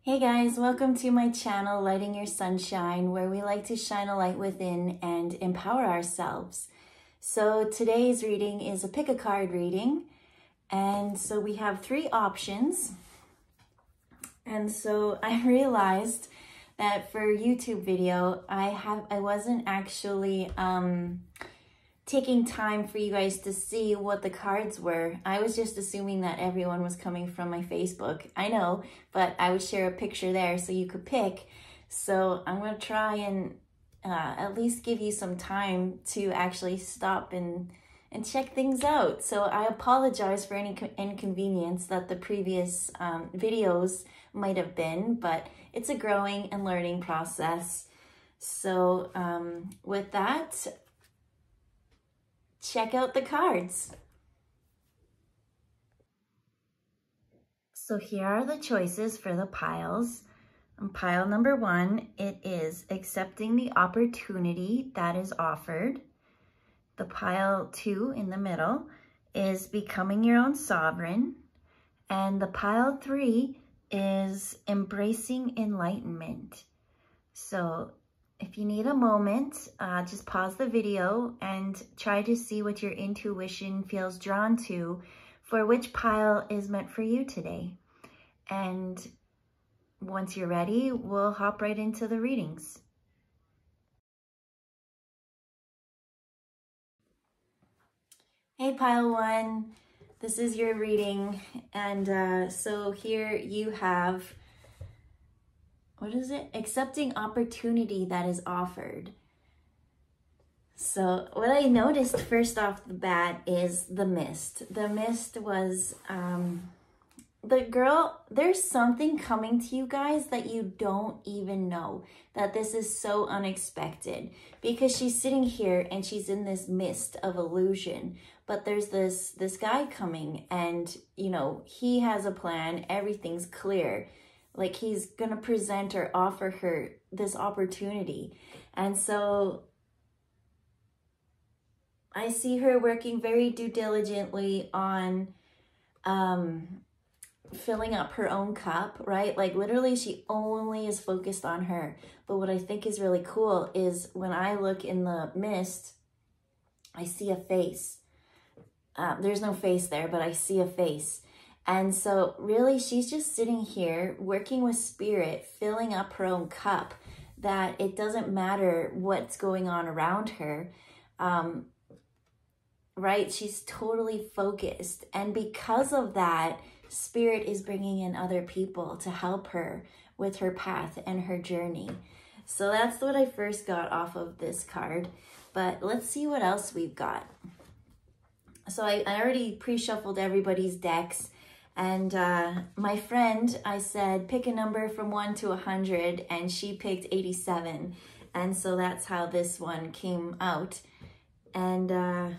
Hey guys, welcome to my channel, Lighting Your Sunshine, where we like to shine a light within and empower ourselves. So today's reading is a pick a card reading. And so we have three options. And so I realized that for YouTube video, I wasn't actually taking time for you guys to see what the cards were. I was just assuming that everyone was coming from my Facebook. I know, but I would share a picture there so you could pick. So I'm going to try and at least give you some time to actually stop and check things out. So I apologize for any inconvenience that the previous videos might have been, but it's a growing and learning process. So with that, check out the cards. So here are the choices for the piles. On pile number 1, it is accepting the opportunity that is offered. The pile 2 in the middle is becoming your own sovereign. And the pile 3 is embracing enlightenment. So if you need a moment, just pause the video and try to see what your intuition feels drawn to for which pile is meant for you today. And once you're ready, we'll hop right into the readings. Hey pile 1, this is your reading. And so here you have, what is it? Accepting opportunity that is offered. So what I noticed first off the bat is the mist. The mist was, the girl, there's something coming to you guys that you don't even know, that this is so unexpected, because she's sitting here and she's in this mist of illusion. But there's this guy coming and, you know, he has a plan, everything's clear. Like he's going to present or offer her this opportunity. And so I see her working very diligently on filling up her own cup, right? Like literally she only is focused on her. But what I think is really cool is when I look in the mist, I see a face. There's no face there, but I see a face. And so really she's just sitting here working with spirit, filling up her own cup, that it doesn't matter what's going on around her, right? She's totally focused. And because of that, spirit is bringing in other people to help her with her path and her journey. So that's what I first got off of this card. But let's see what else we've got. So I already pre-shuffled everybody's decks. And my friend, I said, pick a number from 1 to 100, and she picked 87. And so that's how this one came out. And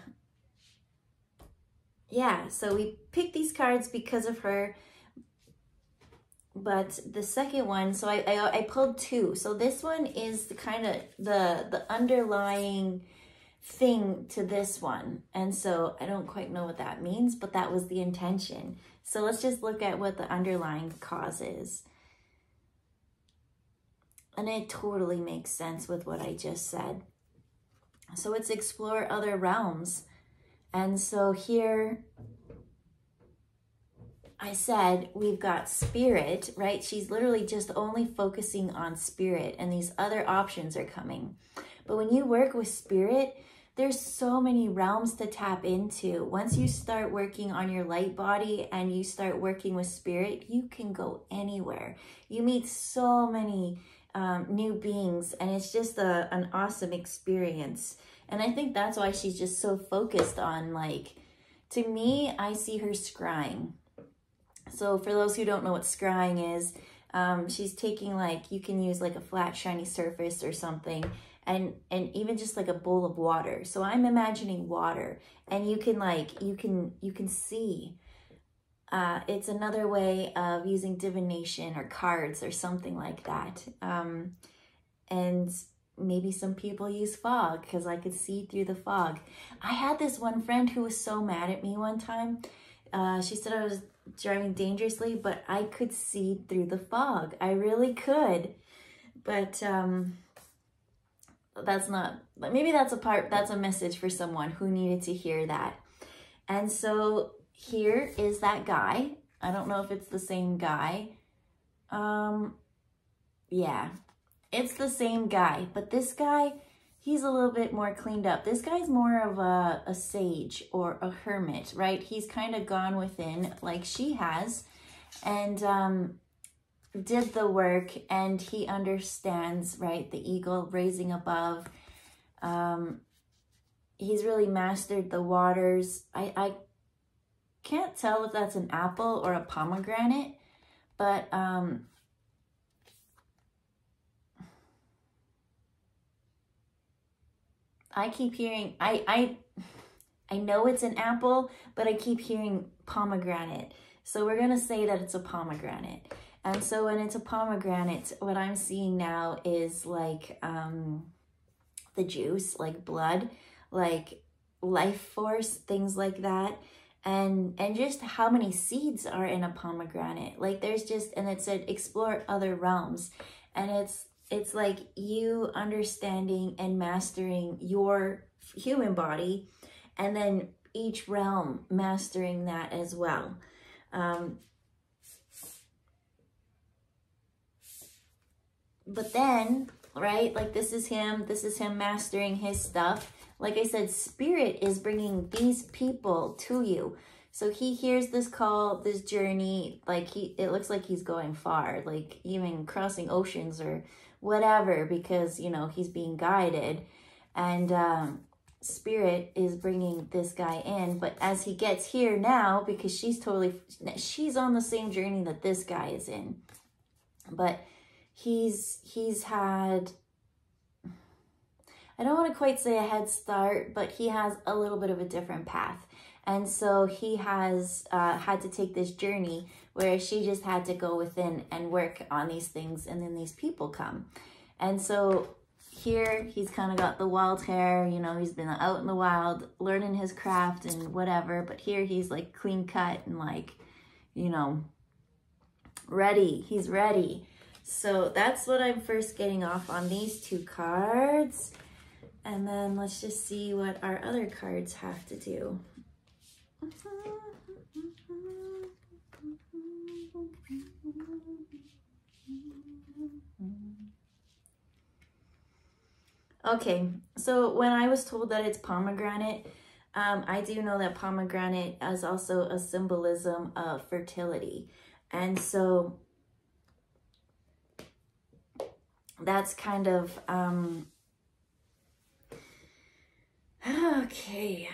yeah, so we picked these cards because of her. But the second one, so I pulled 2. So this one is the kind of the underlying thing to this one. And so I don't quite know what that means, but that was the intention. So let's just look at what the underlying cause is. And it totally makes sense with what I just said. So it's explore other realms. And so here I said we've got spirit, right? She's literally just only focusing on spirit, and these other options are coming. But when you work with spirit, there's so many realms to tap into. Once you start working on your light body and you start working with spirit, you can go anywhere. You meet so many new beings, and it's just an awesome experience. And I think that's why she's just so focused on, like, to me, I see her scrying. So for those who don't know what scrying is, she's taking, like, you can use like a flat shiny surface or something, and even just like a bowl of water. So I'm imagining water, and you can like, you can see. It's another way of using divination or cards or something like that. And maybe some people use fog, because I could see through the fog. I had this one friend who was so mad at me one time. She said I was driving dangerously, but I could see through the fog. I really could. But that's not, maybe that's a message for someone who needed to hear that. And so here is that guy. I don't know if it's the same guy. Yeah, it's the same guy, but this guy, he's a little bit more cleaned up. This guy's more of a sage or a hermit, right? He's kind of gone within like she has, and did the work, and he understands, right? The eagle raising above. He's really mastered the waters. I can't tell if that's an apple or a pomegranate, but I keep hearing, I know it's an apple, but I keep hearing pomegranate. So we're going to say that it's a pomegranate. And so when it's a pomegranate, what I'm seeing now is like the juice, like blood, like life force, things like that. And just how many seeds are in a pomegranate. Like there's just, and it said explore other realms. And it's like you understanding and mastering your human body, and then each realm mastering that as well. But then, right, like this is him mastering his stuff. Like I said, spirit is bringing these people to you. So he hears this call, this journey, like it looks like he's going far, like even crossing oceans or whatever, because, you know, he's being guided. And spirit is bringing this guy in. But as he gets here now, because she's on the same journey that this guy is in. But he's had, I don't want to quite say a head start, but he has a little bit of a different path. And so he has had to take this journey where she just had to go within and work on these things, and then these people come. And so here he's kind of got the wild hair, you know, he's been out in the wild learning his craft and whatever, but here he's like clean cut and like, you know, ready. He's ready. So that's what I'm first getting off on these two cards. And then let's just see what our other cards have to do. Okay, so when I was told that it's pomegranate, I do know that pomegranate is also a symbolism of fertility. And so that's kind of, okay,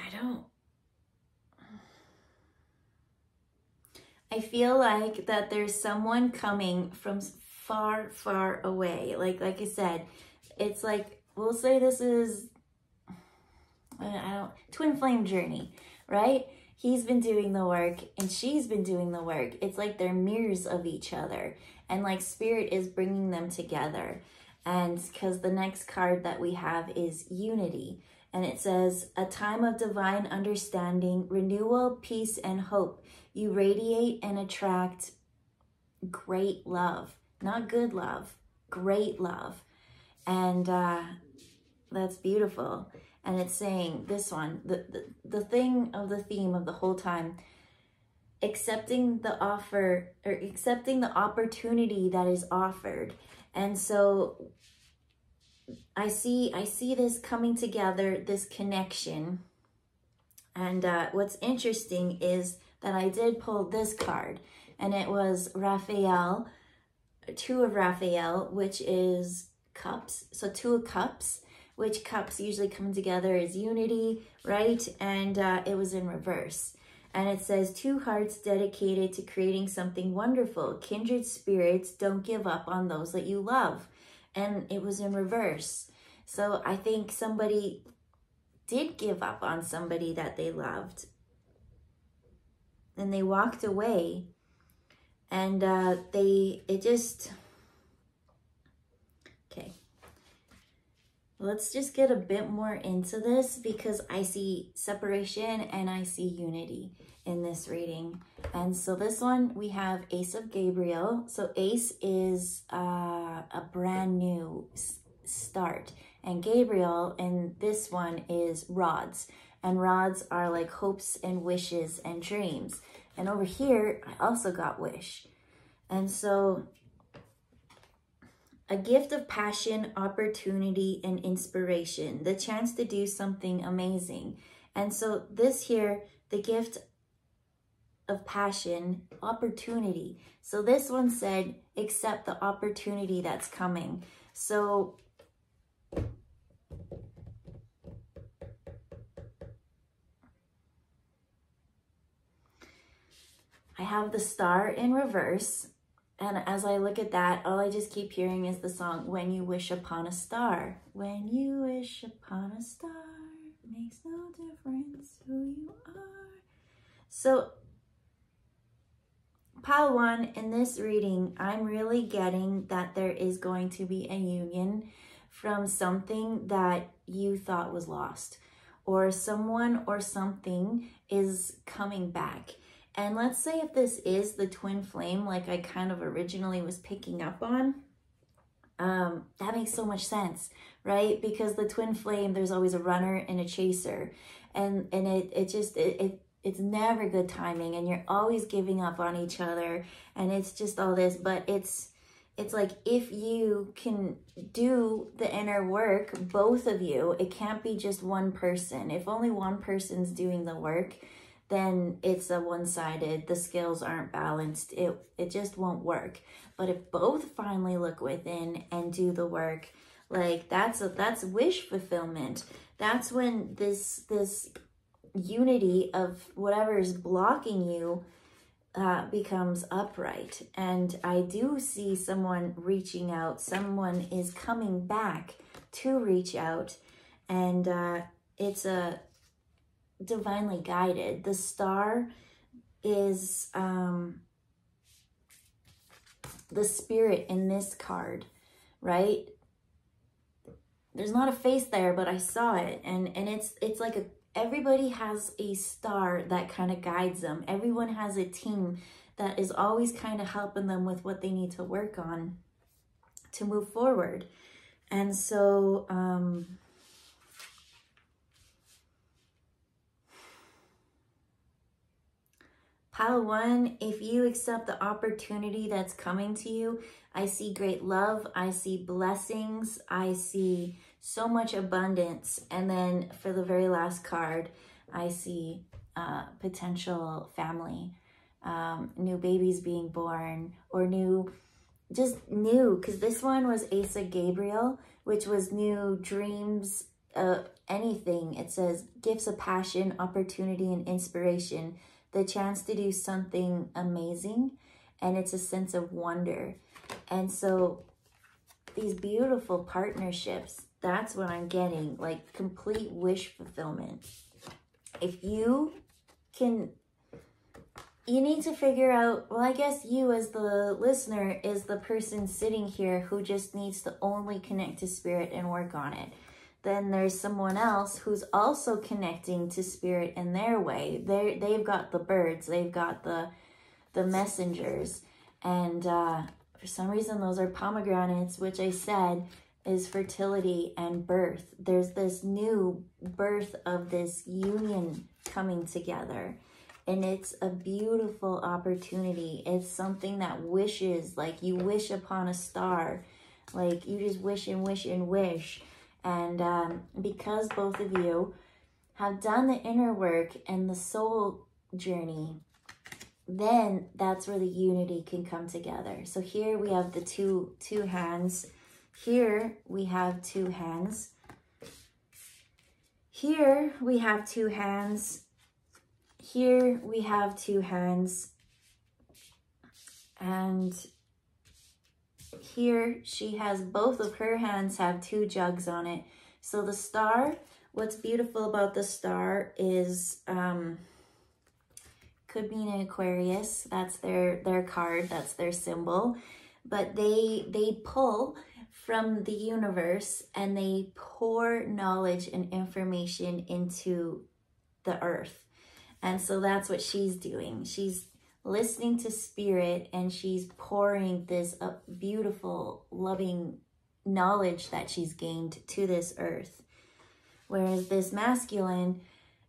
I feel like that there's someone coming from far, far away. Like I said, it's like, we'll say this is, twin flame journey, right? He's been doing the work and she's been doing the work. It's like they're mirrors of each other, and like spirit is bringing them together. And because the next card that we have is unity, and it says, a time of divine understanding, renewal, peace, and hope. You radiate and attract great love, not good love, great love. And that's beautiful. And it's saying this one, the thing of the theme of the whole time, accepting the offer, or accepting the opportunity that is offered. And so I see this coming together, this connection. And what's interesting is that I did pull this card, and it was Raphael, two of Raphael, which is cups. So two of cups, which cups usually come together as unity, right? And it was in reverse. And it says, two hearts dedicated to creating something wonderful. Kindred spirits, don't give up on those that you love. And it was in reverse. So I think somebody did give up on somebody that they loved. And they walked away. And okay. Let's just get a bit more into this, because I see separation and I see unity. in this reading. And so this one, we have Ace of Gabriel. So Ace is a brand new start. And Gabriel in this one is rods. And rods are like hopes and wishes and dreams. And over here, I also got wish. And so a gift of passion, opportunity, and inspiration. The chance to do something amazing. And so this here, the gift of passion, opportunity. So this one said, accept the opportunity that's coming. So I have the star in reverse. And as I look at that, all I just keep hearing is the song, When You Wish Upon a Star. When you wish upon a star, makes no difference who you are. So, pile one, in this reading, I'm really getting that there is going to be a union from something that you thought was lost. Or someone or something is coming back. And let's say if this is the twin flame, like I kind of originally was picking up on, that makes so much sense, right? Because the twin flame, there's always a runner and a chaser. And it's never good timing, and you're always giving up on each other, and it's just all this. But it's like, if you can do the inner work, both of you, it can't be just one person. If only one person's doing the work, then it's a one-sided, the scales aren't balanced, it just won't work. But if both finally look within and do the work, like that's wish fulfillment. That's when this unity of whatever is blocking you becomes upright. And I do see someone reaching out, someone is coming back to reach out, and it's a divinely guided. The star is the spirit in this card, right? There's not a face there, but I saw it, and it's like everybody has a star that kind of guides them. Everyone has a team that is always kind of helping them with what they need to work on to move forward. And so pile one, if you accept the opportunity that's coming to you, I see great love, I see blessings, I see so much abundance. And then for the very last card, I see potential family, new babies being born, or just new, because this one was Ace of Gabriel, which was new dreams, anything. It says gifts of passion, opportunity, and inspiration. The chance to do something amazing, and it's a sense of wonder. And so these beautiful partnerships, that's what I'm getting, like complete wish fulfillment. If you can, you need to figure out, well, I guess you as the listener is the person sitting here who just needs to only connect to spirit and work on it. Then there's someone else who's also connecting to spirit in their way. They've got the birds, they've got the messengers, and for some reason those are pomegranates, which I said is fertility and birth. There's this new birth of this union coming together, and it's a beautiful opportunity. It's something that wishes, like you wish upon a star, like you just wish and wish and wish. And because both of you have done the inner work and the soul journey, then that's where the unity can come together. So here we have the two hands. Here we have two hands. Here we have two hands. Here we have two hands. And here she has, both of her hands have two jugs on it. So the star, what's beautiful about the star is, could mean an Aquarius. That's their card, that's their symbol. But they pull from the universe and they pour knowledge and information into the earth. And so that's what she's doing. She's listening to spirit, and she's pouring this beautiful, loving knowledge that she's gained to this earth. Whereas this masculine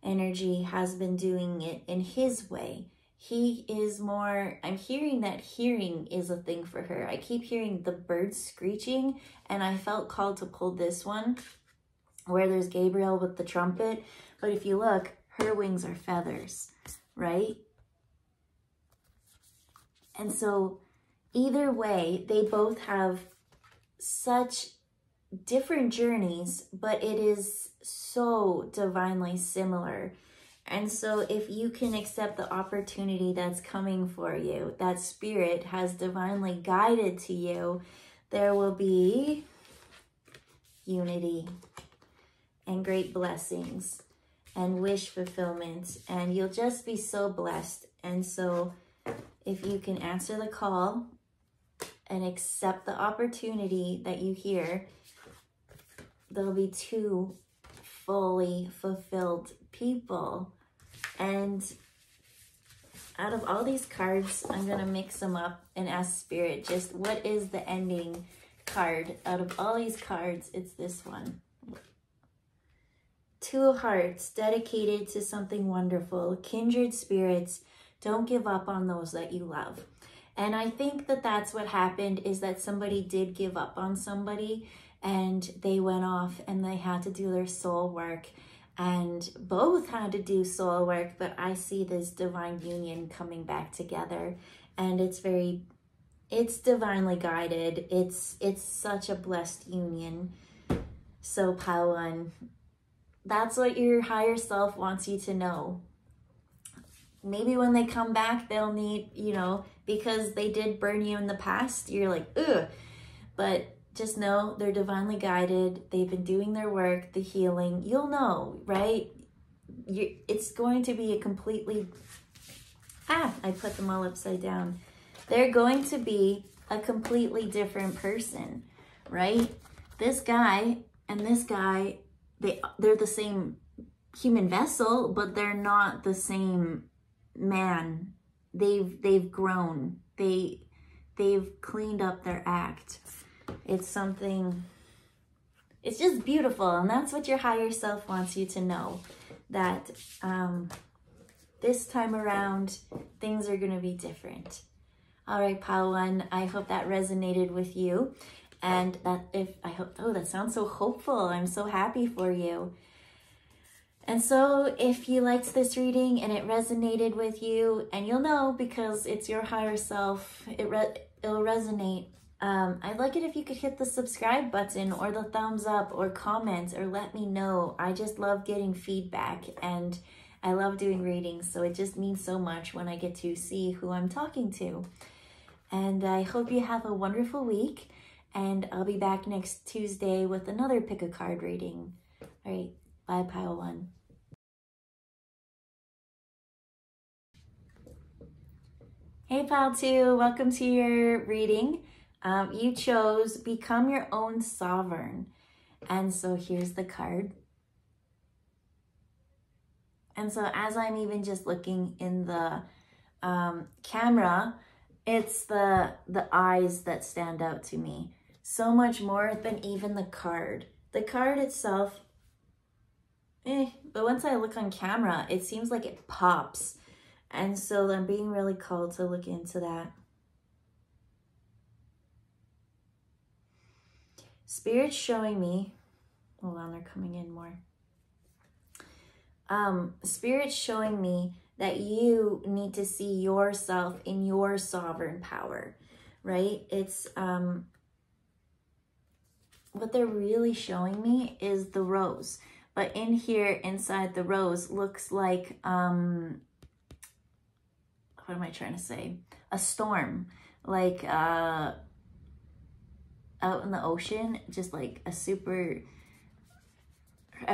energy has been doing it in his way. He is more, I'm hearing that hearing is a thing for her. I keep hearing the birds screeching, and I felt called to pull this one where there's Gabriel with the trumpet. But if you look, her wings are feathers, right? And so either way, they both have such different journeys, but it is so divinely similar. And so if you can accept the opportunity that's coming for you, that spirit has divinely guided to you, there will be unity and great blessings and wish fulfillment, and you'll just be so blessed. And so if you can answer the call and accept the opportunity that you hear, there'll be two fully fulfilled people. And out of all these cards, I'm going to mix them up and ask Spirit, just what is the ending card? Out of all these cards, it's this one. Two of Hearts, dedicated to something wonderful. Kindred spirits, don't give up on those that you love. And I think that that's what happened, is that somebody did give up on somebody, and they went off and they had to do their soul work. And both had to do soul work, but I see this divine union coming back together. And it's divinely guided. It's such a blessed union. So Pauwan, that's what your higher self wants you to know. Maybe when they come back, they'll need, because they did burn you in the past, you're like, ugh. But just know they're divinely guided. They've been doing their work, the healing. You'll know, right? It's going to be a completely... I put them all upside down. They're going to be a completely different person, right? This guy and this guy, they're the same human vessel, but they're not the same man. They've grown. They've cleaned up their act. It's something, it's just beautiful. And that's what your higher self wants you to know, that this time around, things are going to be different. All right, Pauwan, I hope that resonated with you. And that sounds so hopeful. I'm so happy for you. And so if you liked this reading and it resonated with you, and you'll know because it's your higher self, it'll resonate. I'd like it if you could hit the subscribe button or the thumbs up or comment or let me know. I just love getting feedback, and I love doing readings, so it just means so much when I get to see who I'm talking to. And I hope you have a wonderful week, and I'll be back next Tuesday with another pick a card reading. All right, bye, Pauwan. Hey, Pile 2, welcome to your reading. You chose Become Your Own Sovereign. And so here's the card. And so as I'm even just looking in the camera, it's the eyes that stand out to me. So much more than even the card. The card itself, but once I look on camera, it seems like it pops. And so I'm being really called to look into that. Spirit's showing me, hold on, they're coming in more. Spirit's showing me that you need to see yourself in your sovereign power, right? It's, what they're really showing me is the rose. But in here, inside the rose, looks like, what am I trying to say? A storm, like, out in the ocean, just like a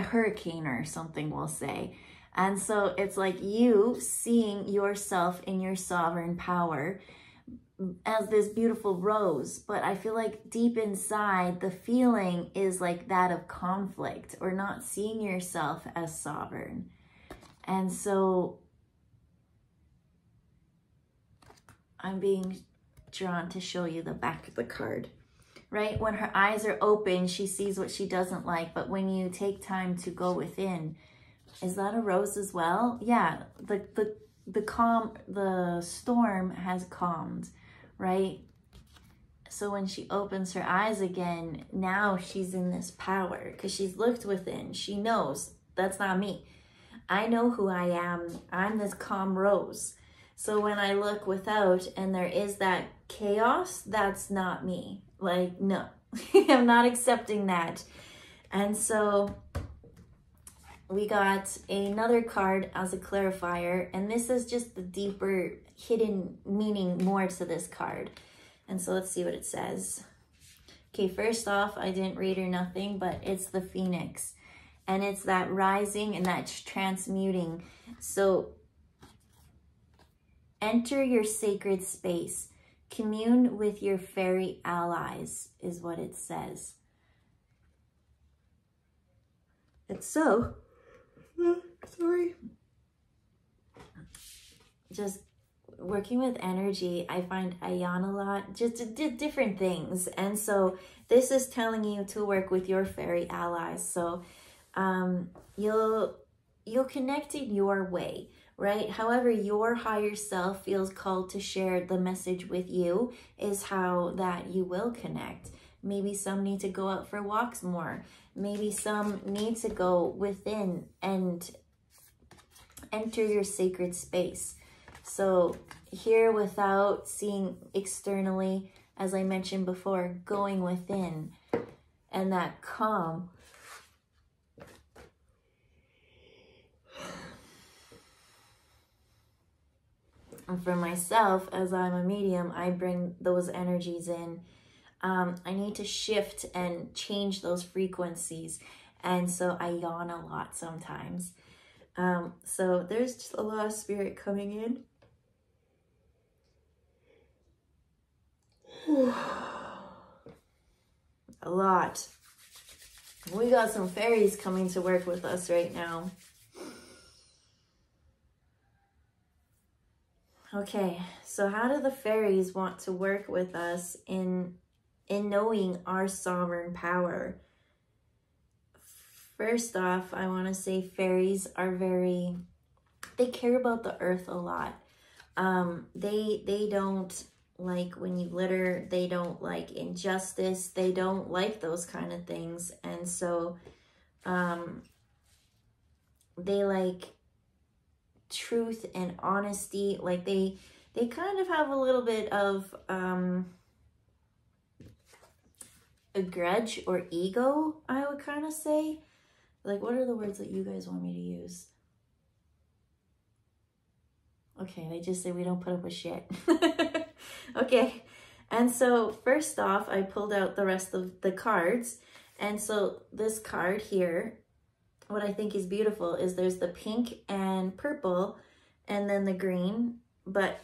hurricane or something, we'll say. And so it's like you seeing yourself in your sovereign power as this beautiful rose. But I feel like deep inside, the feeling is like that of conflict or not seeing yourself as sovereign. And so I'm being drawn to show you the back of the card, right? When her eyes are open, she sees what she doesn't like. But when you take time to go within, is that a rose as well? Yeah, the storm has calmed, right? So when she opens her eyes again, now she's in this power because she's looked within. She knows that's not me. I know who I am. I'm this calm rose. So when I look without and there is that chaos, that's not me. Like, no, I'm not accepting that. And so we got another card as a clarifier, and this is just the deeper hidden meaning more to this card. And so let's see what it says. Okay, first off, I didn't read or nothing, but it's the phoenix. And it's that rising and that transmuting. So enter your sacred space. Commune with your fairy allies is what it says. It's so, sorry. Just working with energy, I find Ayan a lot, just different things. And so this is telling you to work with your fairy allies. So you'll connect in your way, right? However your higher self feels called to share the message with you is how that you will connect. Maybe some need to go out for walks more. Maybe some need to go within and enter your sacred space. So here, without seeing externally, as I mentioned before, going within and that calm. And for myself, as I'm a medium, I bring those energies in. I need to shift and change those frequencies. And so I yawn a lot sometimes. So there's just a lot of spirit coming in. A lot. We got some fairies coming to work with us right now. Okay, so how do the fairies want to work with us in knowing our sovereign power? First off, I want to say fairies are they care about the earth a lot. They don't like when you litter, they don't like injustice, they don't like those kind of things. And so they like truth and honesty. Like they kind of have a little bit of a grudge or ego, I would kind of say. Like, what are the words that you guys want me to use? Okay, they just say we don't put up with shit. Okay, and so first off, I pulled out the rest of the cards. And so this card here, what I think is beautiful is there's the pink and purple and then the green. But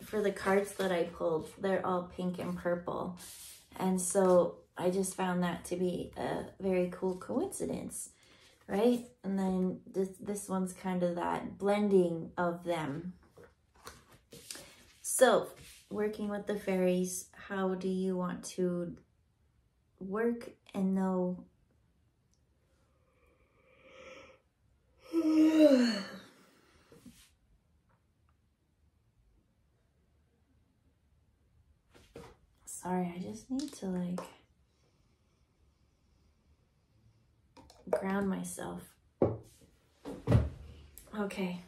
for the cards that I pulled, they're all pink and purple. And so I just found that to be a very cool coincidence, right? And then this one's kind of that blending of them. So working with the fairies, how do you want to work and know? Sorry, I just need to like ground myself. Okay.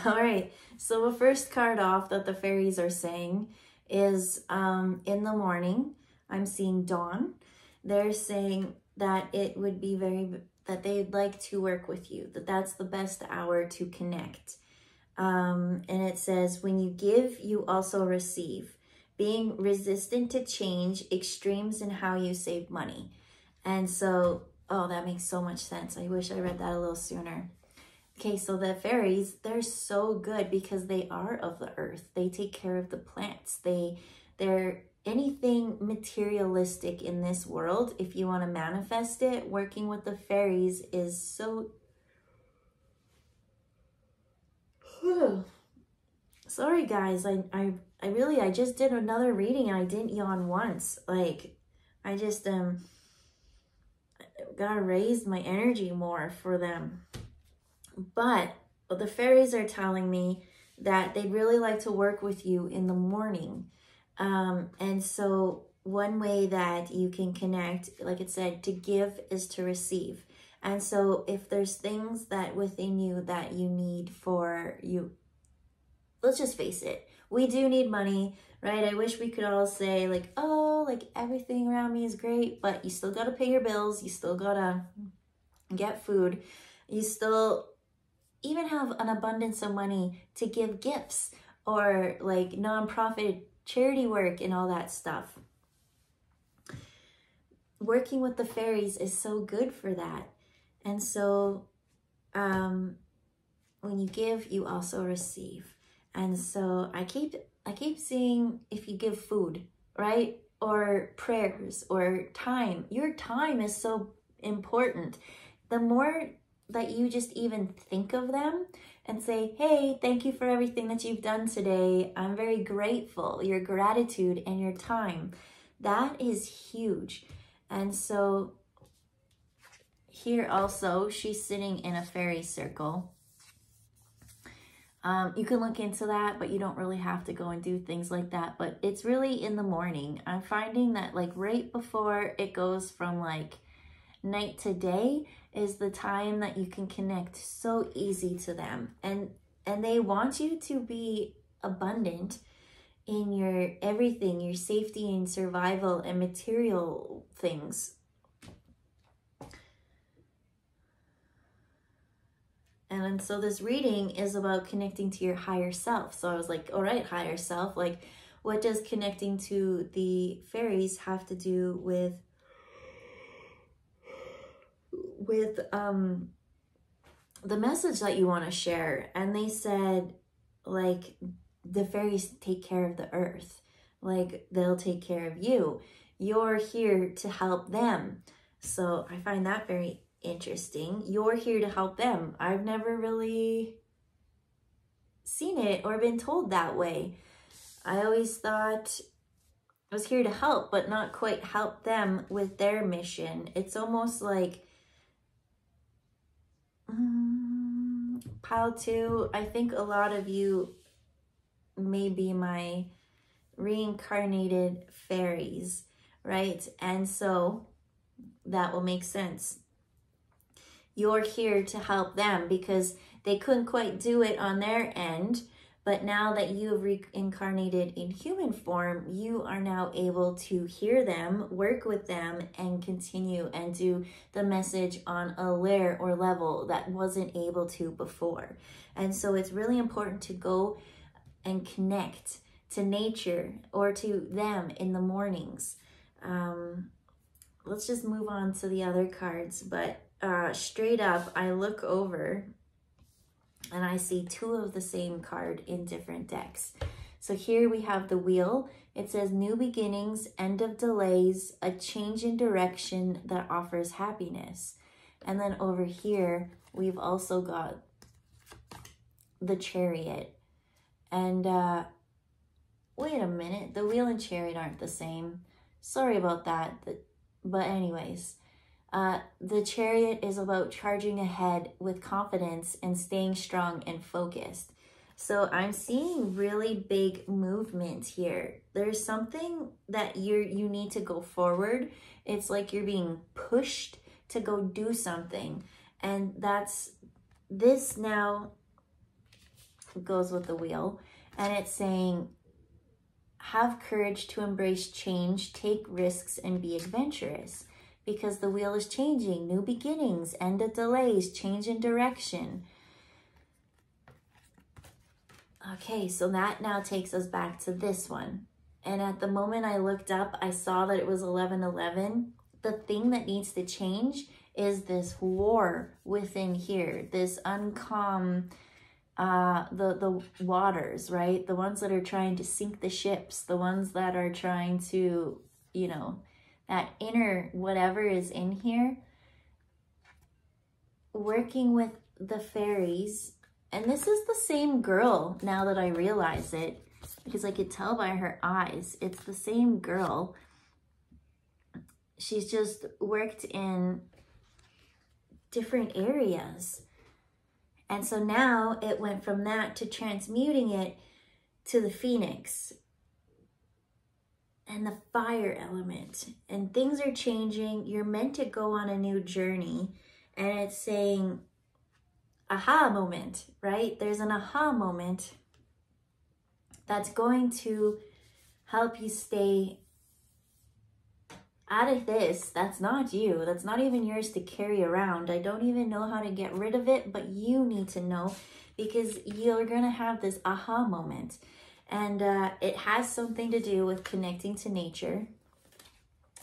All right, so the first card off that the fairies are saying is in the morning, I'm seeing dawn. They're saying that it would be that they'd like to work with you, that's the best hour to connect. And it says, when you give, you also receive. Being resistant to change, extremes in how you save money. And so, oh, that makes so much sense. I wish I read that a little sooner. Okay, so the fairies, they're so good because they are of the earth. They take care of the plants. They're anything materialistic in this world. If you want to manifest it, working with the fairies is so... Sorry guys, I just did another reading and I didn't yawn once. Like, I just gotta raise my energy more for them. But the fairies are telling me that they'd really like to work with you in the morning. And so one way that you can connect, like it said, to give is to receive. And so if there's things that within you that you need for you, let's just face it, we do need money, right? I wish we could all say like, oh, like everything around me is great, but you still got to pay your bills. You still got to get food. You still even have an abundance of money to give gifts or like nonprofit charity work and all that stuff. Working with the fairies is so good for that. And so when you give, you also receive. And so I keep seeing if you give food, right? Or prayers or time. Your time is so important. The more that you just even think of them and say, hey, thank you for everything that you've done today. I'm very grateful. Your gratitude and your time, that is huge. And so here also, she's sitting in a fairy circle. You can look into that, but you don't really have to go and do things like that. But it's really in the morning. I'm finding that like right before it goes from like night to day is the time that you can connect so easy to them. And they want you to be abundant in your everything, your safety and survival and material things. And so this reading is about connecting to your higher self. So I was like, all right, higher self, like what does connecting to the fairies have to do with the message that you want to share? And they said, like, the fairies take care of the earth. Like, they'll take care of you. You're here to help them. So I find that very interesting. You're here to help them. I've never really seen it or been told that way. I always thought I was here to help, but not quite help them with their mission. It's almost like pile 2. I think a lot of you may be my reincarnated fairies, right? And so that will make sense. You're here to help them because they couldn't quite do it on their end. But now that you have reincarnated in human form, you are now able to hear them, work with them, and continue and do the message on a layer or level that wasn't able to before. And so it's really important to go and connect to nature or to them in the mornings. Let's just move on to the other cards. But straight up, I look over and I see 2 of the same card in different decks. So here we have the wheel. It says new beginnings, end of delays, a change in direction that offers happiness. And then over here, we've also got the chariot. And wait a minute, the wheel and chariot aren't the same. Sorry about that. But anyways, the chariot is about charging ahead with confidence and staying strong and focused. So I'm seeing really big movement here. There's something that you need to go forward. It's like you're being pushed to go do something. And this now goes with the wheel. And it's saying, have courage to embrace change, take risks, and be adventurous. Because the wheel is changing, new beginnings, end of delays, change in direction. Okay, so that now takes us back to this one. And at the moment I looked up, I saw that it was 11:11. The thing that needs to change is this war within here, this uncalm, the waters, right? The ones that are trying to sink the ships, the ones that are trying to, you know, that inner whatever is in here. Working with the fairies And this is the same girl now that I realize it, because I could tell by her eyes. It's the same girl. She's just worked in different areas. And so now it went from that to transmuting it to the phoenix and the fire element. And things are changing. You're meant to go on a new journey. And it's saying, aha moment, right? There's an aha moment that's going to help you stay out of this. That's not you. That's not even yours to carry around. I don't even know how to get rid of it, but you need to know, because you're going to have this aha moment. And it has something to do with connecting to nature.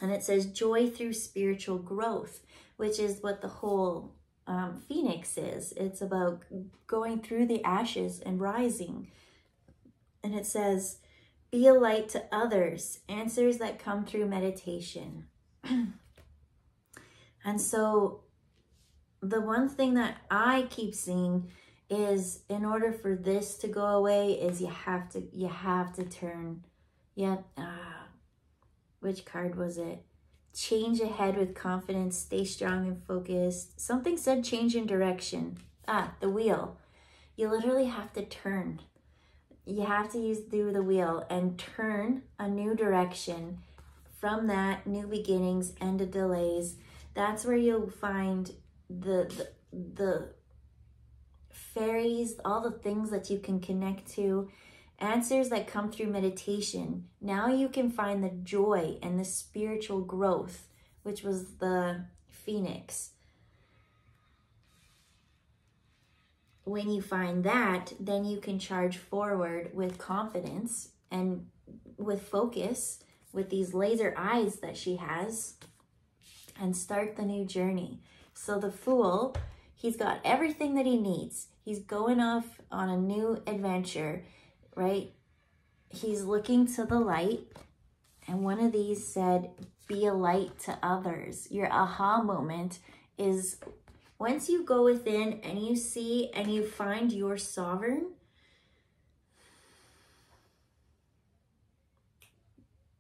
And it says joy through spiritual growth, which is what the whole phoenix is. It's about going through the ashes and rising. And it says, be a light to others, answers that come through meditation. And so the one thing that I keep seeing is, in order for this to go away, is you have to turn, which card was it? Change ahead with confidence, stay strong and focused. Something said change in direction. The wheel. You literally have to turn. You have to do the wheel and turn a new direction. From that, new beginnings, end of delays. That's where you'll find the fairies, all the things that you can connect to, answers that come through meditation. Now you can find the joy and the spiritual growth, which was the phoenix. When you find that, then you can charge forward with confidence and with focus, with these laser eyes that she has, and start the new journey. So the Fool, he's got everything that he needs. He's going off on a new adventure, right? He's looking to the light. And one of these said, be a light to others. Your aha moment is once you go within and you see and you find your sovereign,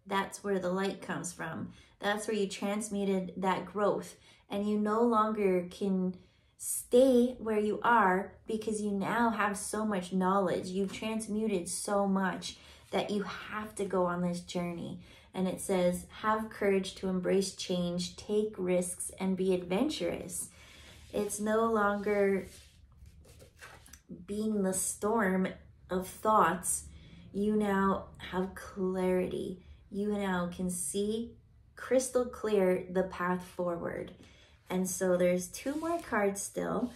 that's where the light comes from. That's where you transmuted that growth. And you no longer can stay where you are, because you now have so much knowledge. You've transmuted so much that you have to go on this journey. And it says, have courage to embrace change, take risks, and be adventurous. It's no longer being the storm of thoughts. You now have clarity. You now can see crystal clear the path forward. And so there's 2 more cards still.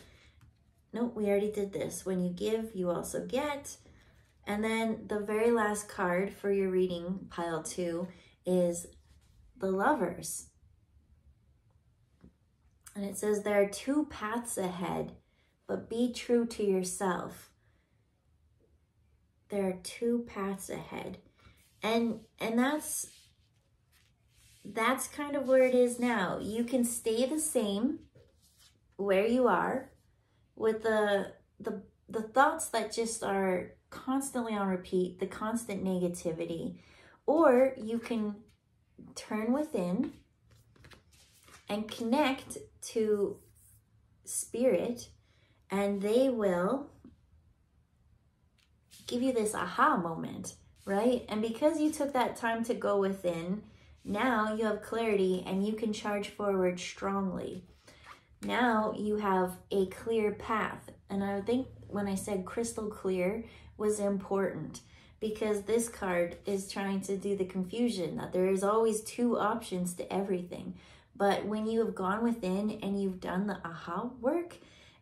Nope, we already did this. When you give, you also get. And then the very last card for your reading, pile 2, is the Lovers. And it says there are 2 paths ahead, but be true to yourself. There are 2 paths ahead. And that's kind of where it is now. You can stay the same where you are with the thoughts that just are constantly on repeat, the constant negativity, or you can turn within and connect to spirit, and they will give you this aha moment, right? And because you took that time to go within, now you have clarity and you can charge forward strongly. Now you have a clear path. And I think when I said crystal clear was important, because this card is trying to do the confusion that there is always 2 options to everything. But when you have gone within and you've done the aha work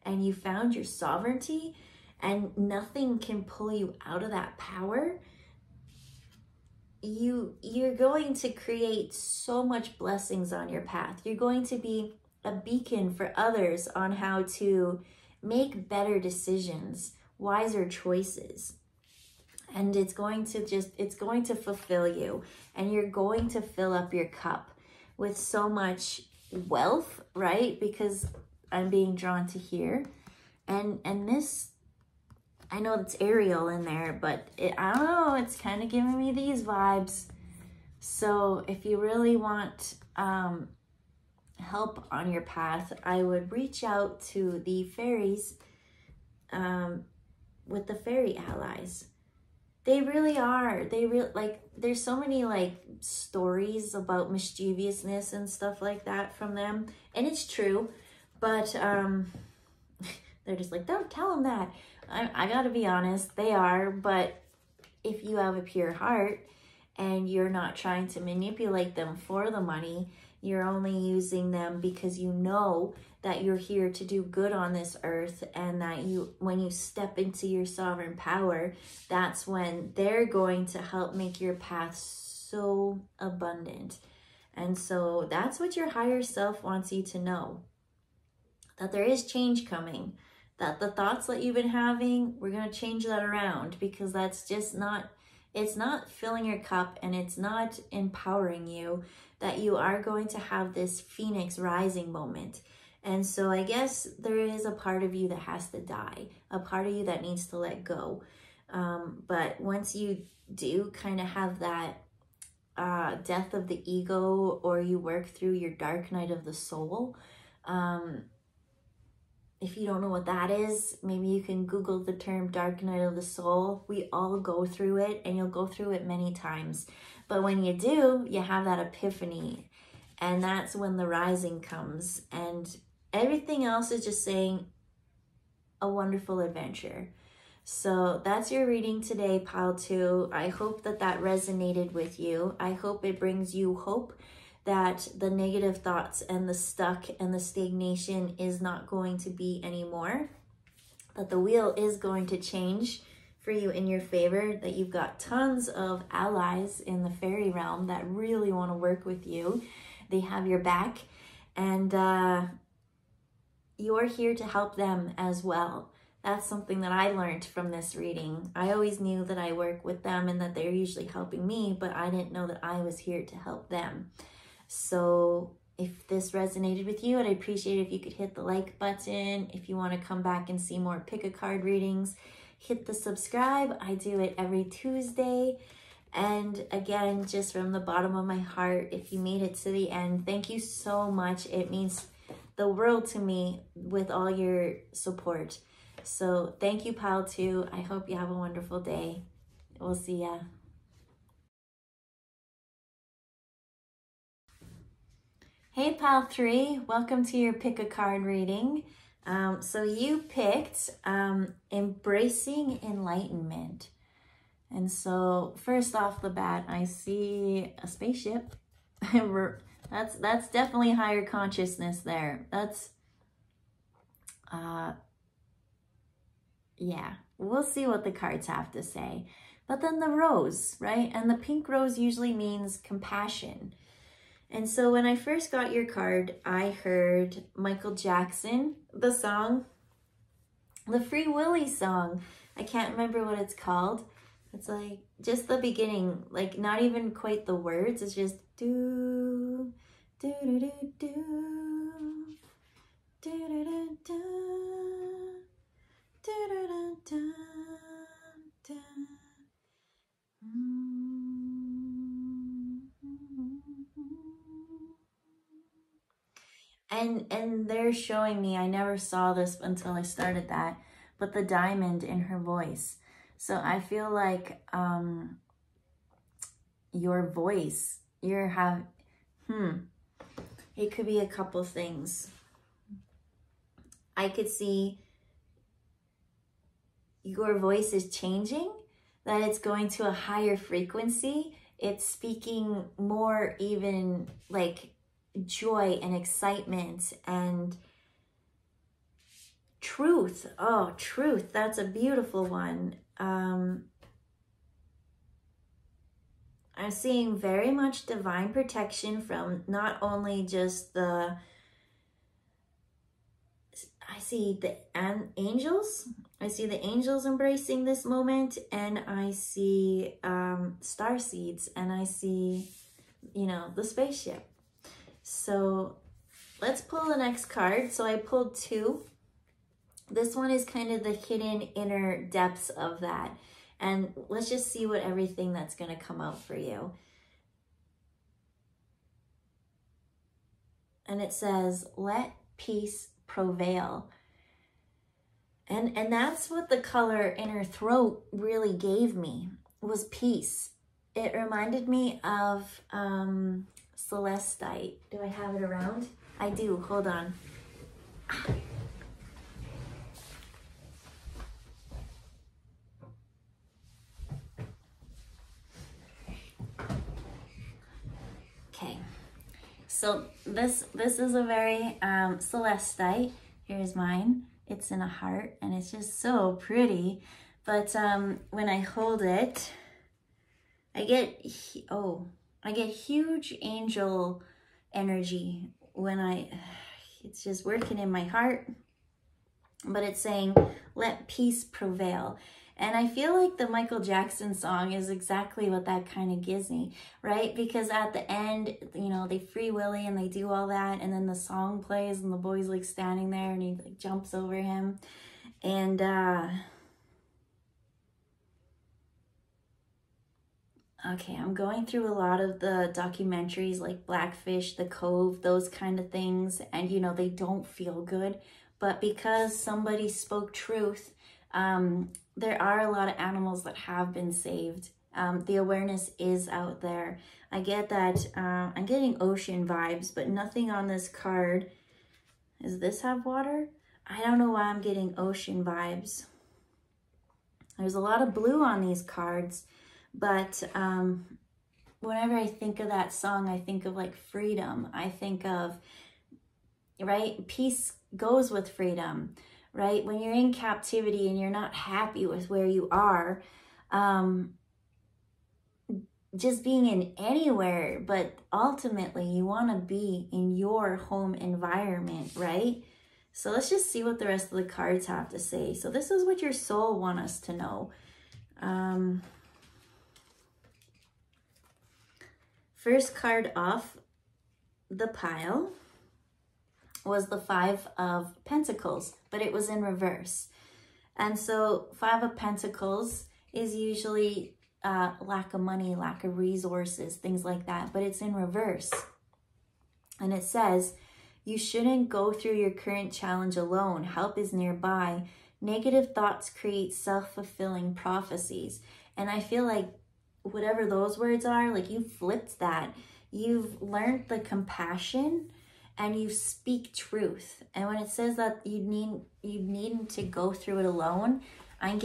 and you found your sovereignty and nothing can pull you out of that power, you're going to create so much blessings on your path. You're going to be a beacon for others on how to make better decisions, wiser choices. And it's going to fulfill you, and you're going to fill up your cup with so much wealth, right? Because I'm being drawn to here. And this I know it's Ariel in there, but I don't know, it's kind of giving me these vibes. So if you really want help on your path, I would reach out to the fairies with the fairy allies. They really are. Like, there's so many like stories about mischievousness and stuff like that from them. And it's true, but they're just like, don't tell them that. I gotta be honest, they are. But if you have a pure heart and you're not trying to manipulate them for the money, you're only using them because you know that you're here to do good on this earth, and that when you step into your sovereign power, that's when they're going to help make your path so abundant. And so that's what your higher self wants you to know, that there is change coming, that the thoughts that you've been having, we're going to change that around, because that's just not, it's not filling your cup, and it's not empowering you, that you are going to have this phoenix rising moment. And so I guess there is a part of you that has to die, a part of you that needs to let go. But once you do kind of have that death of the ego, or you work through your dark night of the soul, if you don't know what that is, maybe you can Google the term dark night of the soul. We all go through it, and you'll go through it many times. But when you do, you have that epiphany, and that's when the rising comes, and everything else is just saying a wonderful adventure. So that's your reading today, Pile 2. I hope that that resonated with you. I hope it brings you hope that the negative thoughts and the stuck and the stagnation is not going to be anymore, that the wheel is going to change for you in your favor, that you've got tons of allies in the fairy realm that really want to work with you. They have your back, and you're here to help them as well. That's something that I learned from this reading. I always knew that I work with them and that they're usually helping me, but I didn't know that I was here to help them. So if this resonated with you, I'd appreciate it if you could hit the like button. If you want to come back and see more pick a card readings, hit the subscribe. I do it every Tuesday. And again, just from the bottom of my heart, if you made it to the end, thank you so much. It means the world to me with all your support. So thank you, Pile 2. I hope you have a wonderful day. We'll see ya. Hey, Pile 3. Welcome to your pick a card reading. So you picked Embracing Enlightenment. And so first off the bat, I see a spaceship. That's definitely higher consciousness there. That's, yeah, we'll see what the cards have to say. But then the rose, right? And the pink rose usually means compassion. And so when I first got your card, I heard Michael Jackson, the song, the Free Willy song. I can't remember what it's called. It's like just the beginning, like not even quite the words. It's just do, do, do, do, do, do, do, do, do, do, do, do, do. And they're showing me, I never saw this until I started that, but the diamond in her voice. So I feel like your voice, it could be a couple things. I could see your voice is changing, that it's going to a higher frequency. It's speaking more even like joy and excitement and truth. Oh, truth. That's a beautiful one. I'm seeing very much divine protection from not only just I see the angels. I see the angels embracing this moment, and I see star seeds, and I see, the spaceship. So let's pull the next card. So I pulled 2. This one is kind of the hidden inner depths of that. And let's just see what everything that's going to come out for you. And it says, let peace prevail. And that's what the color Inner Throat really gave me, was peace. It reminded me of Celestite. Do I have it around? I do. Hold on. Okay. So this is a very Celestite. Here's mine. It's in a heart, and it's just so pretty. But when I hold it, I get huge angel energy when it's just working in my heart. But it's saying, let peace prevail. And I feel like the Michael Jackson song is exactly what that kind of gives me, right? Because at the end, you know, they free Willy and they do all that, and then the song plays and the boy's like standing there and he like jumps over him. And okay, I'm going through a lot of the documentaries like Blackfish, The Cove, those kind of things, and you know, they don't feel good. But because somebody spoke truth, there are a lot of animals that have been saved. The awareness is out there. I get that. I'm getting ocean vibes, but nothing on this card. Does this have water? I don't know why I'm getting ocean vibes. There's a lot of blue on these cards, but whenever I think of that song, I think of like freedom. I think of, right? Peace goes with freedom. Right? When you're in captivity and you're not happy with where you are, just being in anywhere, but ultimately you want to be in your home environment, right? So let's just see what the rest of the cards have to say. So this is what your soul wants us to know. First card off the pile was the Five of Pentacles, but it was in reverse. And so 5 of Pentacles is usually lack of money, lack of resources, things like that, but it's in reverse. And it says, you shouldn't go through your current challenge alone. Help is nearby. Negative thoughts create self-fulfilling prophecies. And I feel like whatever those words are, like you flipped that. You've learned the compassion and you speak truth. And when it says that you need to go through it alone, I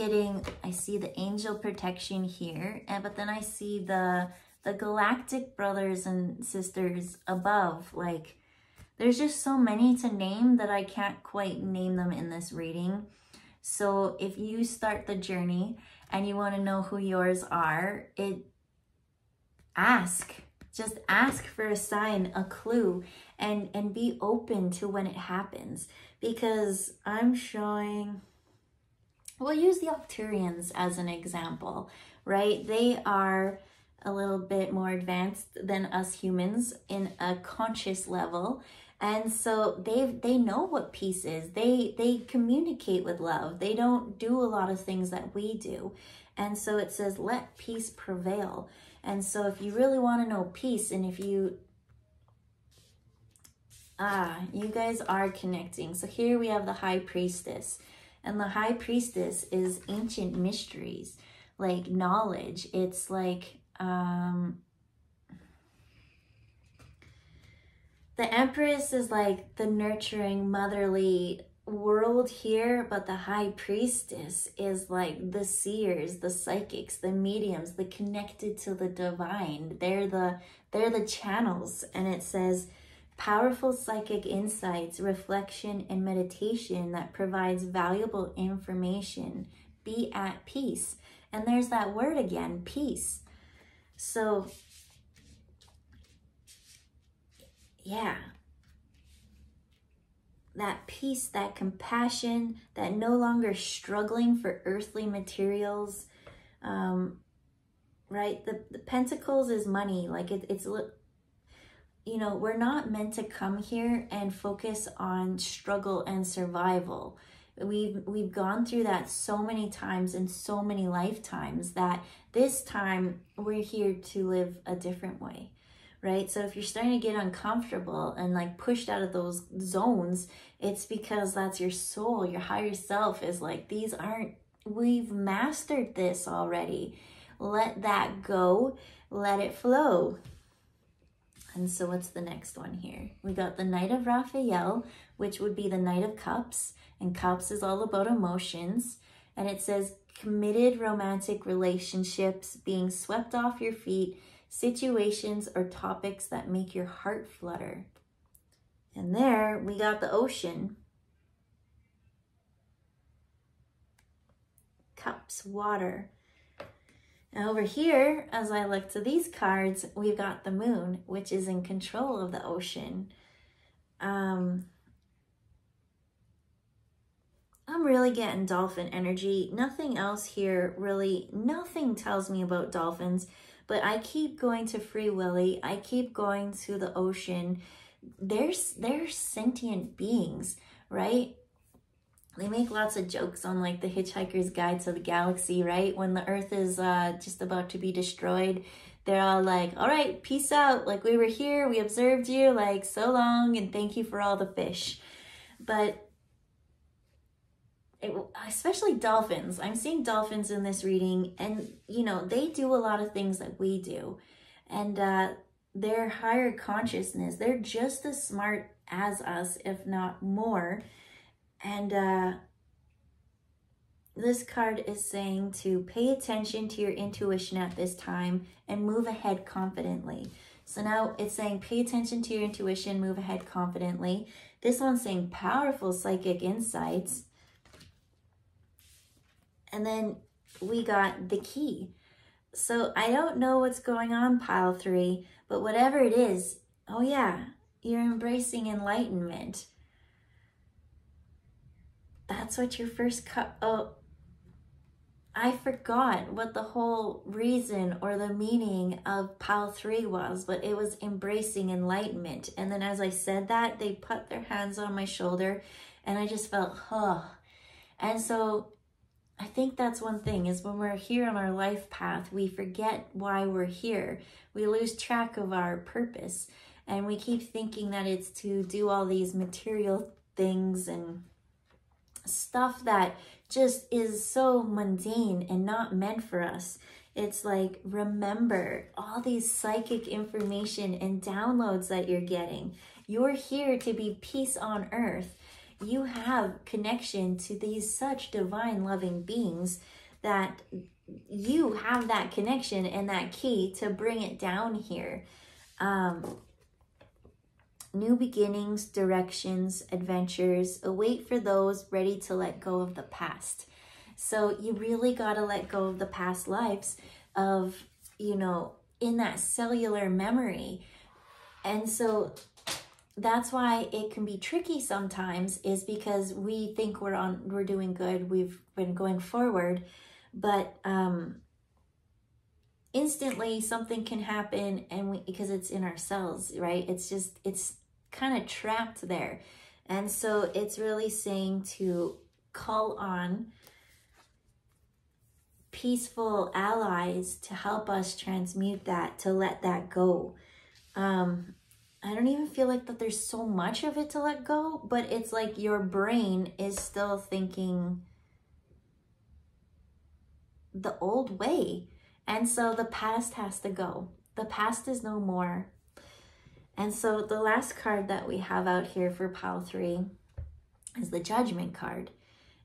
see the angel protection here, but then I see the galactic brothers and sisters above. Like, there's just so many to name that I can't quite name them in this reading. So if you start the journey and you want to know who yours are, just ask for a sign, a clue, and be open to when it happens. Because I'm showing, we'll use the Arcturians as an example, right? They are a little bit more advanced than us humans in a conscious level. And so they know what peace is. They communicate with love. They don't do a lot of things that we do. And so it says, let peace prevail. And so if you really want to know peace, and if you guys are connecting. So here we have the High Priestess. And the High Priestess is ancient mysteries, like knowledge. It's like, the Empress is like the nurturing, motherly world here, but the High Priestess is like the seers, the psychics, the mediums, the connected to the divine. They're the channels. And it says, powerful psychic insights, reflection, and meditation that provides valuable information. Be at peace. And there's that word again, peace. So yeah, that peace, that compassion, that no longer struggling for earthly materials, right? The Pentacles is money. Like it's, you know, we're not meant to come here and focus on struggle and survival. We've gone through that so many times in so many lifetimes that this time we're here to live a different way, right? So if you're starting to get uncomfortable and like pushed out of those zones, it's because that's your soul, your higher self is like, we've mastered this already. Let that go, let it flow. And so what's the next one here? We got the Knight of Raphael, which would be the Knight of Cups. And Cups is all about emotions. And it says committed romantic relationships, being swept off your feet, situations or topics that make your heart flutter. And there we got the Ocean. Cups, water. Now over here, as I look to these cards, we've got the Moon, which is in control of the ocean. I'm really getting dolphin energy. Nothing else here really, nothing tells me about dolphins, but I keep going to Free Willy. I keep going to the ocean. They're sentient beings, right? They make lots of jokes on like the Hitchhiker's Guide to the Galaxy, right? When the Earth is just about to be destroyed, they're all like, all right, peace out. Like, we were here, we observed you, like, so long, and thank you for all the fish. But especially dolphins. I'm seeing dolphins in this reading, and, you know, they do a lot of things that we do. And their higher consciousness, they're just as smart as us, if not more. And this card is saying to pay attention to your intuition at this time and move ahead confidently. So now it's saying pay attention to your intuition, move ahead confidently. This one's saying powerful psychic insights. And then we got the Key. So I don't know what's going on, pile 3, but whatever it is, oh yeah, you're embracing enlightenment. That's what your first oh, I forgot what the whole reason or the meaning of pile 3 was, but it was embracing enlightenment. And then as I said that, they put their hands on my shoulder and I just felt, huh. And so I think that's one thing, is when we're here on our life path, we forget why we're here. We lose track of our purpose, and we keep thinking that it's to do all these material things and stuff that just is so mundane and not meant for us. It's like, remember all these psychic information and downloads that you're getting. You're here to be peace on earth. You have connection to these such divine loving beings that you have that connection and that key to bring it down here. New beginnings, directions, adventures await for those ready to let go of the past. So you really got to let go of the past lives of, you know, in that cellular memory. And so that's why it can be tricky sometimes, is because we think we're doing good, we've been going forward, but instantly something can happen, and because it's in our cells, right? It's kind of trapped there. And so it's really saying to call on peaceful allies to help us transmute that, to let that go. I don't even feel like that there's so much of it to let go, but it's like your brain is still thinking the old way. And so the past has to go. The past is no more. And so the last card that we have out here for pile 3 is the Judgment card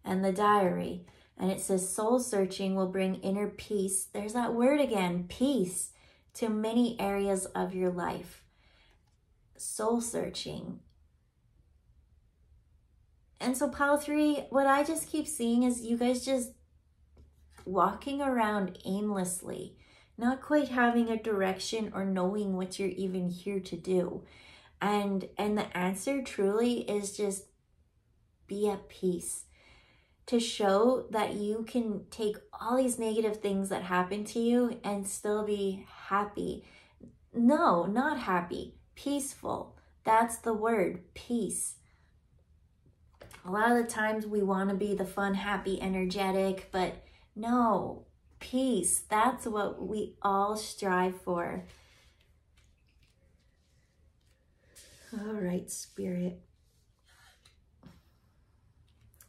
and the Diary. And it says soul searching will bring inner peace. There's that word again, peace, to many areas of your life. Soul searching. And so pile 3, what I just keep seeing is you guys just walking around aimlessly, not quite having a direction or knowing what you're even here to do. And the answer truly is just be at peace. To show that you can take all these negative things that happen to you and still be happy. No, not happy. Peaceful. That's the word, peace. A lot of the times we want to be the fun, happy, energetic, but no, peace. That's what we all strive for. All right, Spirit.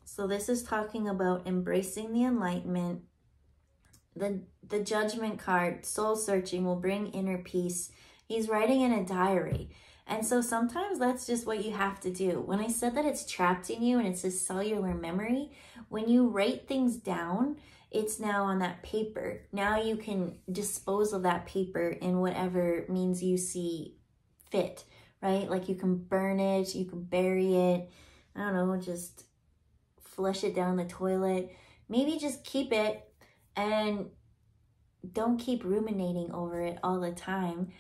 So this is talking about embracing the enlightenment. The judgment card, soul searching, will bring inner peace. He's writing in a diary. And so sometimes that's just what you have to do. When I said that it's trapped in you and it's a cellular memory, when you write things down, it's now on that paper. Now you can dispose of that paper in whatever means you see fit, right? Like you can burn it, you can bury it, I don't know, just flush it down the toilet. Maybe just keep it and don't keep ruminating over it all the time.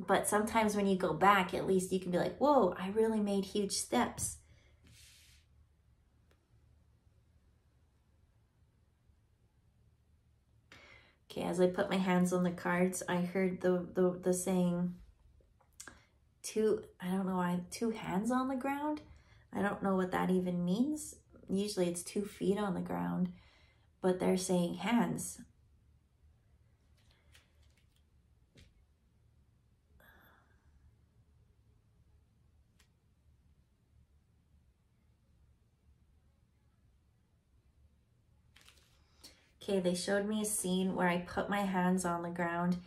But sometimes when you go back, at least you can be like, whoa, I really made huge steps. Okay, as I put my hands on the cards, I heard the saying, I don't know why, 2 hands on the ground? I don't know what that even means. Usually it's 2 feet on the ground, but they're saying hands. Okay, they showed me a scene where I put my hands on the ground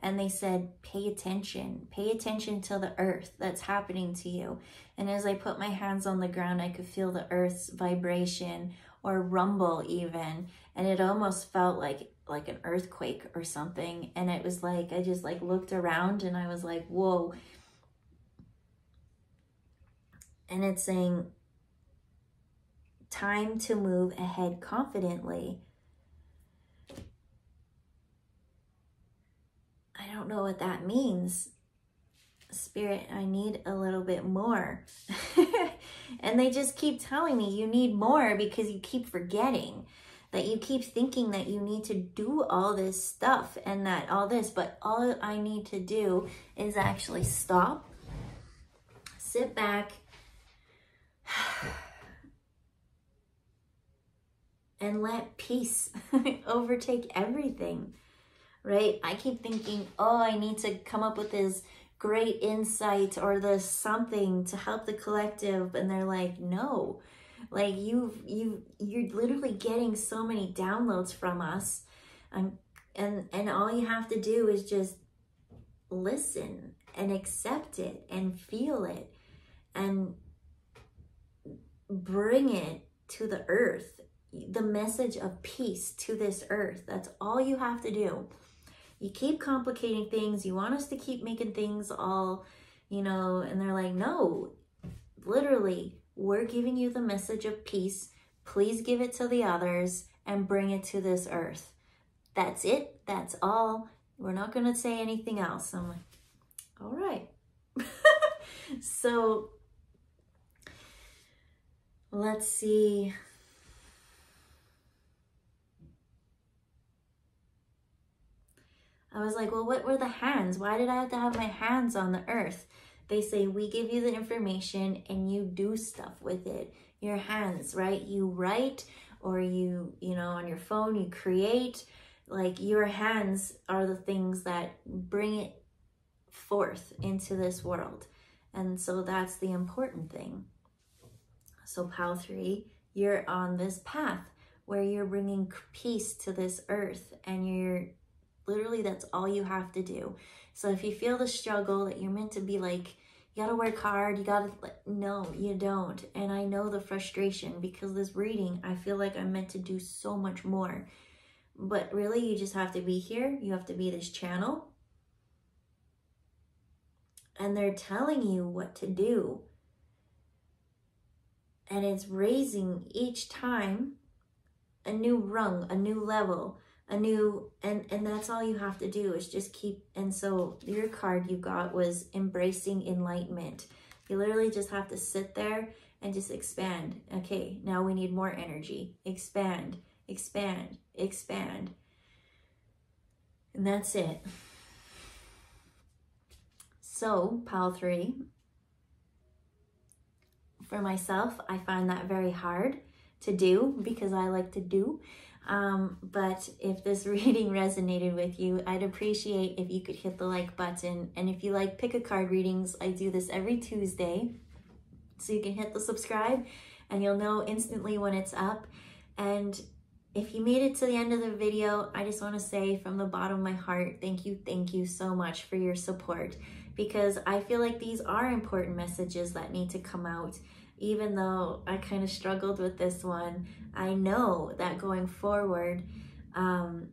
and they said, pay attention to the earth that's happening to you. And as I put my hands on the ground, I could feel the earth's vibration or rumble even. And it almost felt like an earthquake or something. And it was like, I just like looked around and I was like, whoa. And it's saying, time to move ahead confidently. I don't know what that means. Spirit, I need a little bit more. And they just keep telling me you need more because you keep forgetting, that you keep thinking that you need to do all this stuff and that all this, but all I need to do is actually stop, sit back, and let peace overtake everything. Right? I keep thinking, oh, I need to come up with this great insight or this something to help the collective. And they're like, no, like you're literally getting so many downloads from us. And all you have to do is just listen and accept it and feel it and bring it to the earth. The message of peace to this earth. That's all you have to do. You keep complicating things. You want us to keep making things all, and they're like, no, literally, we're giving you the message of peace. Please give it to the others and bring it to this earth. That's it. That's all. We're not going to say anything else. I'm like, all right. So let's see. I was like, well, what were the hands? Why did I have to have my hands on the earth? They say, we give you the information and you do stuff with it. Your hands, right? You write or you on your phone, you create. Like your hands are the things that bring it forth into this world. And so that's the important thing. So Pal 3, you're on this path where you're bringing peace to this earth and literally, that's all you have to do. So if you feel the struggle that you're meant to be like, you gotta work hard, no, you don't. And I know the frustration because this reading, I feel like I'm meant to do so much more. But really, you just have to be here. You have to be this channel. And they're telling you what to do. And it's raising each time a new rung, a new level, and that's all you have to do is just keep. And so your card you got was embracing enlightenment. You literally just have to sit there and just expand. Okay, now we need more energy. Expand, expand, expand. And that's it. So, Pal 3, For myself, I find that very hard to do because I like to do. But if this reading resonated with you, I'd appreciate if you could hit the like button. And if you like pick a card readings, I do this every Tuesday. So you can hit the subscribe and you'll know instantly when it's up. And if you made it to the end of the video, I just want to say from the bottom of my heart, thank you so much for your support, because I feel like these are important messages that need to come out. Even though I kind of struggled with this one, I know that going forward, I'm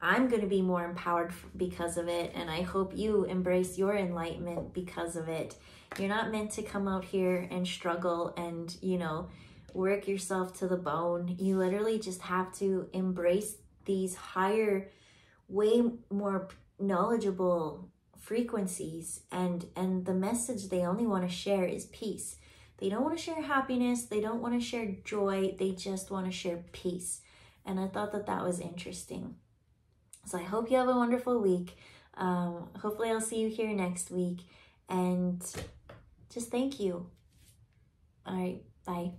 going to be more empowered because of it, and I hope you embrace your enlightenment because of it. You're not meant to come out here and struggle and, you know, work yourself to the bone. You literally just have to embrace these higher, way more knowledgeable frequencies, and the message they only want to share is peace. They don't want to share happiness, they don't want to share joy, they just want to share peace. And I thought that that was interesting. So I hope you have a wonderful week. Hopefully I'll see you here next week, and just thank you. All right, bye.